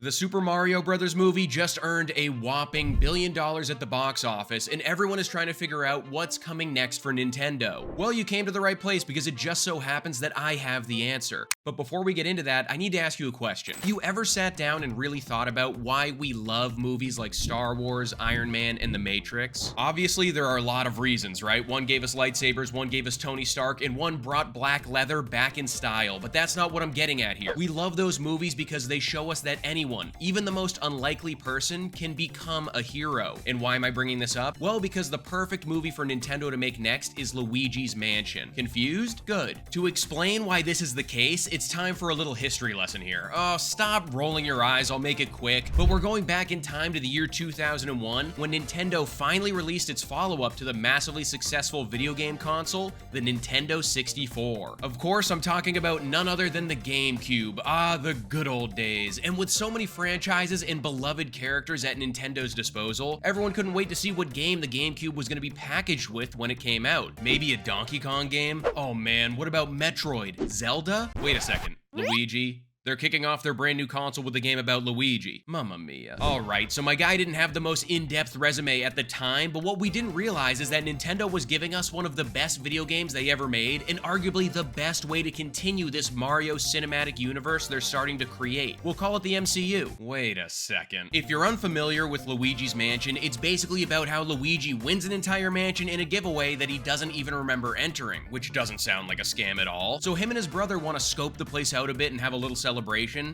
The Super Mario Bros. Movie just earned a whopping $1 billion at the box office, and everyone is trying to figure out what's coming next for Nintendo. Well, you came to the right place because it just so happens that I have the answer. But before we get into that, I need to ask you a question. You ever sat down and really thought about why we love movies like Star Wars, Iron Man, and The Matrix? Obviously, there are a lot of reasons, right? One gave us lightsabers, one gave us Tony Stark, and one brought black leather back in style. But that's not what I'm getting at here. We love those movies because they show us that anyone, even the most unlikely person, can become a hero. And why am I bringing this up? Well, because the perfect movie for Nintendo to make next is Luigi's Mansion. Confused? Good. To explain why this is the case, it's time for a little history lesson here. Oh, stop rolling your eyes, I'll make it quick. But we're going back in time to the year 2001 when Nintendo finally released its follow-up to the massively successful video game console, the Nintendo 64. Of course, I'm talking about none other than the GameCube. Ah, the good old days. And with so many franchises and beloved characters at Nintendo's disposal, everyone couldn't wait to see what game the GameCube was going to be packaged with when it came out. Maybe a Donkey Kong game? Oh man, what about Metroid? Zelda? Wait a second, Luigi? They're kicking off their brand new console with a game about Luigi. Mamma mia. Alright, so my guy didn't have the most in-depth resume at the time, but what we didn't realize is that Nintendo was giving us one of the best video games they ever made, and arguably the best way to continue this Mario cinematic universe they're starting to create. We'll call it the MCU. Wait a second. If you're unfamiliar with Luigi's Mansion, it's basically about how Luigi wins an entire mansion in a giveaway that he doesn't even remember entering, which doesn't sound like a scam at all. So him and his brother want to scope the place out a bit and have a little celebration,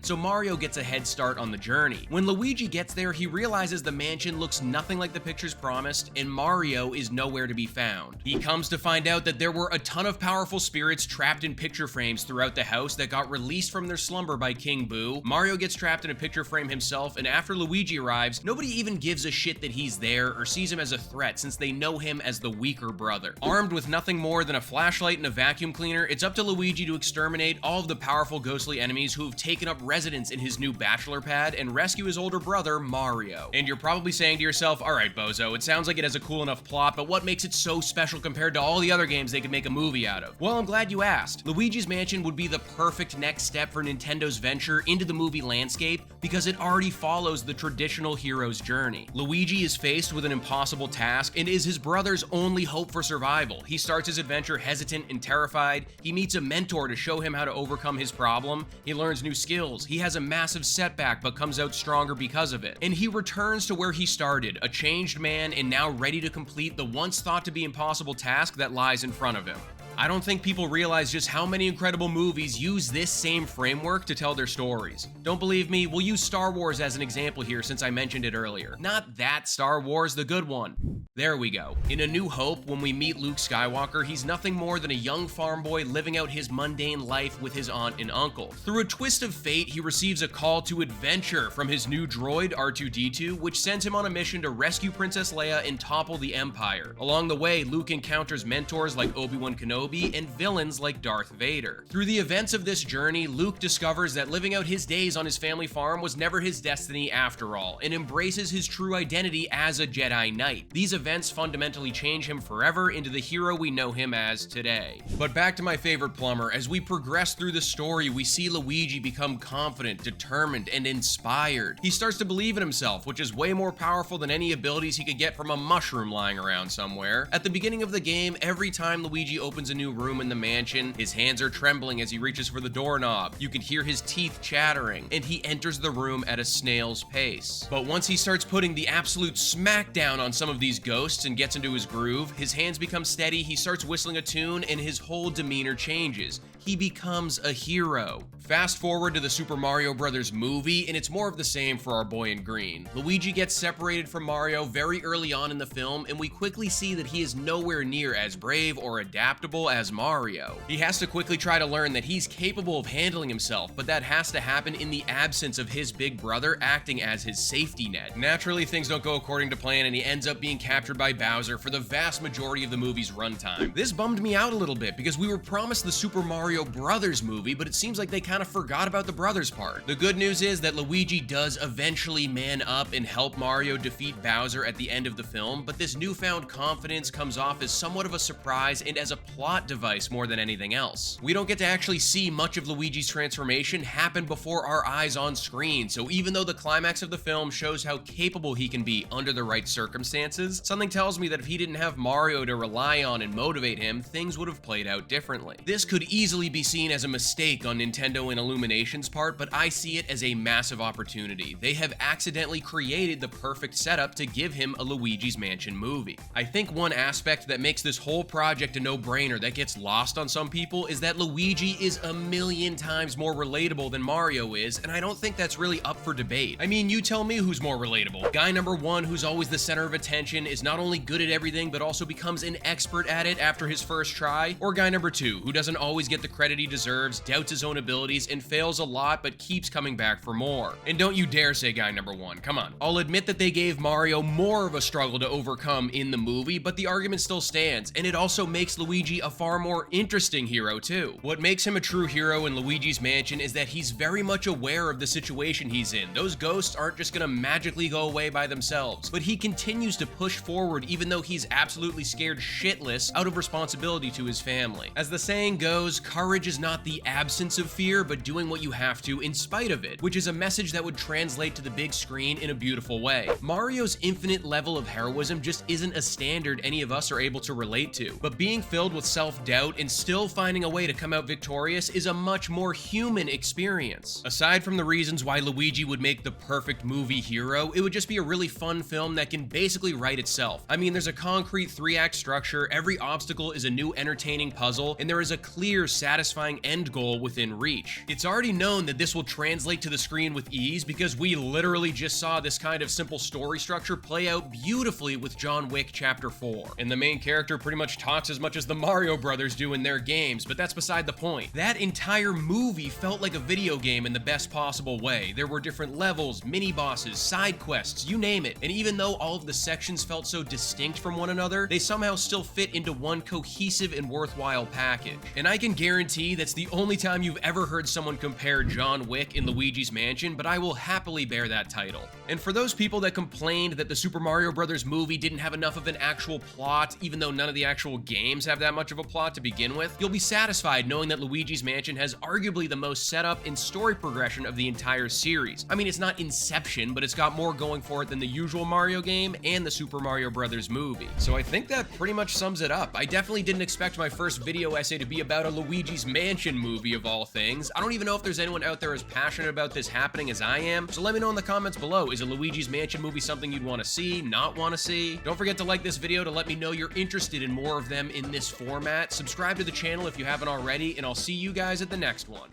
so Mario gets a head start on the journey. When Luigi gets there, he realizes the mansion looks nothing like the pictures promised, and Mario is nowhere to be found. He comes to find out that there were a ton of powerful spirits trapped in picture frames throughout the house that got released from their slumber by King Boo. Mario gets trapped in a picture frame himself, and after Luigi arrives, nobody even gives a shit that he's there or sees him as a threat since they know him as the weaker brother. Armed with nothing more than a flashlight and a vacuum cleaner, it's up to Luigi to exterminate all of the powerful ghostly enemies who have taken up residence in his new bachelor pad and rescue his older brother, Mario. And you're probably saying to yourself, alright bozo, it sounds like it has a cool enough plot, but what makes it so special compared to all the other games they could make a movie out of? Well, I'm glad you asked. Luigi's Mansion would be the perfect next step for Nintendo's venture into the movie landscape because it already follows the traditional hero's journey. Luigi is faced with an impossible task and is his brother's only hope for survival. He starts his adventure hesitant and terrified. He meets a mentor to show him how to overcome his problem. He learns new skills. He has a massive setback but comes out stronger because of it. And he returns to where he started, a changed man and now ready to complete the once thought to be impossible task that lies in front of him. I don't think people realize just how many incredible movies use this same framework to tell their stories. Don't believe me? We'll use Star Wars as an example here since I mentioned it earlier. Not that Star Wars, the good one. There we go. In A New Hope, when we meet Luke Skywalker, he's nothing more than a young farm boy living out his mundane life with his aunt and uncle. Through a twist of fate, he receives a call to adventure from his new droid, R2-D2, which sends him on a mission to rescue Princess Leia and topple the Empire. Along the way, Luke encounters mentors like Obi-Wan Kenobi and villains like Darth Vader. Through the events of this journey, Luke discovers that living out his days on his family farm was never his destiny after all, and embraces his true identity as a Jedi Knight. These events fundamentally change him forever into the hero we know him as today. But back to my favorite plumber, as we progress through the story, we see Luigi become confident, determined, and inspired. He starts to believe in himself, which is way more powerful than any abilities he could get from a mushroom lying around somewhere. At the beginning of the game, every time Luigi opens a new room in the mansion, his hands are trembling as he reaches for the doorknob. You can hear his teeth chattering, and he enters the room at a snail's pace. But once he starts putting the absolute smackdown on some of these ghosts and gets into his groove, his hands become steady, he starts whistling a tune, and his whole demeanor changes. He becomes a hero. Fast forward to the Super Mario Bros. Movie, and it's more of the same for our boy in green. Luigi gets separated from Mario very early on in the film, and we quickly see that he is nowhere near as brave or adaptable as Mario. He has to quickly try to learn that he's capable of handling himself, but that has to happen in the absence of his big brother acting as his safety net. Naturally, things don't go according to plan, and he ends up being captured by Bowser for the vast majority of the movie's runtime. This bummed me out a little bit because we were promised the Super Mario Mario Brothers movie, but it seems like they kind of forgot about the brothers part. The good news is that Luigi does eventually man up and help Mario defeat Bowser at the end of the film, but this newfound confidence comes off as somewhat of a surprise and as a plot device more than anything else. We don't get to actually see much of Luigi's transformation happen before our eyes on screen, so even though the climax of the film shows how capable he can be under the right circumstances, something tells me that if he didn't have Mario to rely on and motivate him, things would have played out differently. This could easily be seen as a mistake on Nintendo and Illumination's part, but I see it as a massive opportunity. They have accidentally created the perfect setup to give him a Luigi's Mansion movie. I think one aspect that makes this whole project a no-brainer that gets lost on some people is that Luigi is a million times more relatable than Mario is, and I don't think that's really up for debate. I mean, you tell me who's more relatable. Guy number one, who's always the center of attention, is not only good at everything, but also becomes an expert at it after his first try, or guy number two, who doesn't always get the credit he deserves, doubts his own abilities, and fails a lot, but keeps coming back for more. And don't you dare say guy number one, come on. I'll admit that they gave Mario more of a struggle to overcome in the movie, but the argument still stands, and it also makes Luigi a far more interesting hero too. What makes him a true hero in Luigi's Mansion is that he's very much aware of the situation he's in. Those ghosts aren't just gonna magically go away by themselves, but he continues to push forward even though he's absolutely scared shitless out of responsibility to his family. As the saying goes, courage is not the absence of fear, but doing what you have to in spite of it, which is a message that would translate to the big screen in a beautiful way. Mario's infinite level of heroism just isn't a standard any of us are able to relate to, but being filled with self-doubt and still finding a way to come out victorious is a much more human experience. Aside from the reasons why Luigi would make the perfect movie hero, it would just be a really fun film that can basically write itself. I mean, there's a concrete 3-act structure, every obstacle is a new entertaining puzzle, and there is a clear, satisfying end goal within reach. It's already known that this will translate to the screen with ease because we literally just saw this kind of simple story structure play out beautifully with John Wick Chapter 4. And the main character pretty much talks as much as the Mario brothers do in their games, but that's beside the point. That entire movie felt like a video game in the best possible way. There were different levels, mini-bosses, side quests, you name it. And even though all of the sections felt so distinct from one another, they somehow still fit into one cohesive and worthwhile package. And I can guarantee that's the only time you've ever heard someone compare John Wick and Luigi's Mansion, but I will happily bear that title. And for those people that complained that the Super Mario Brothers movie didn't have enough of an actual plot, even though none of the actual games have that much of a plot to begin with, you'll be satisfied knowing that Luigi's Mansion has arguably the most setup and story progression of the entire series. I mean, it's not Inception, but it's got more going for it than the usual Mario game and the Super Mario Brothers movie. So I think that pretty much sums it up. I definitely didn't expect my first video essay to be about a Luigi's Mansion movie of all things. I don't even know if there's anyone out there as passionate about this happening as I am, so let me know in the comments below. Is a Luigi's Mansion movie something you'd want to see, not want to see? Don't forget to like this video to let me know you're interested in more of them in this format. Subscribe to the channel if you haven't already, and I'll see you guys at the next one.